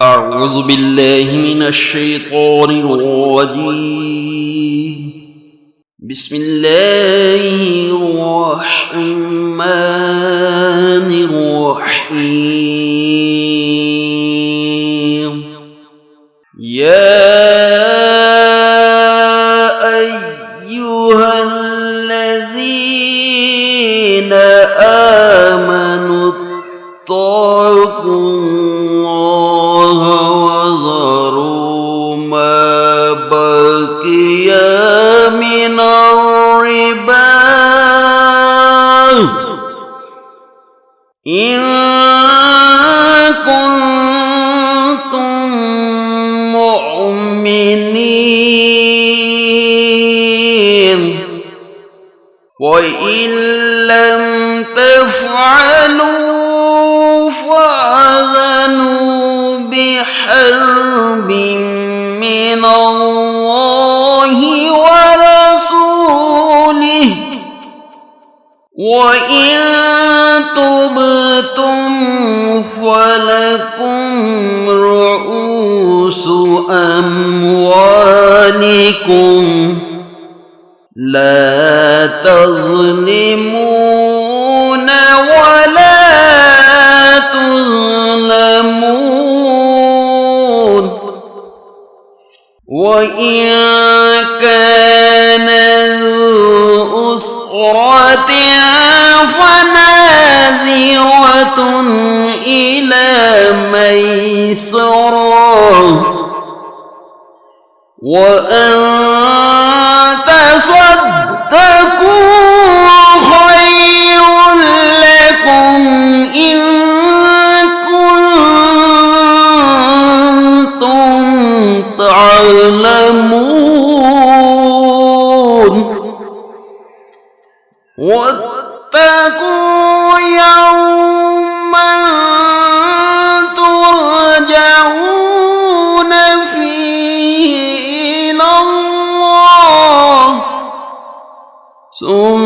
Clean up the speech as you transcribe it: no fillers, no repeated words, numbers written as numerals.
أعوذ بالله من الشيطان الرجيم. بسم الله الرحمن الرحيم. يا أيها الذين آمنوا اتقوا الله وذروا ما بقي من الربا إن كنتم مؤمنين، وإن لم تفعلوا فأذنوا بحرب من الله ورسوله، وإن تبتم فلكم رؤوس أموالكم لا تظلمون ولا تظلمون. وإن كان ذو أسرة فنازرة إلى ميسرة، وأن تصدقوا خير لكم إن كنتم تعلمون. واتقوا يوما ترجعون فيه إلى الله ثم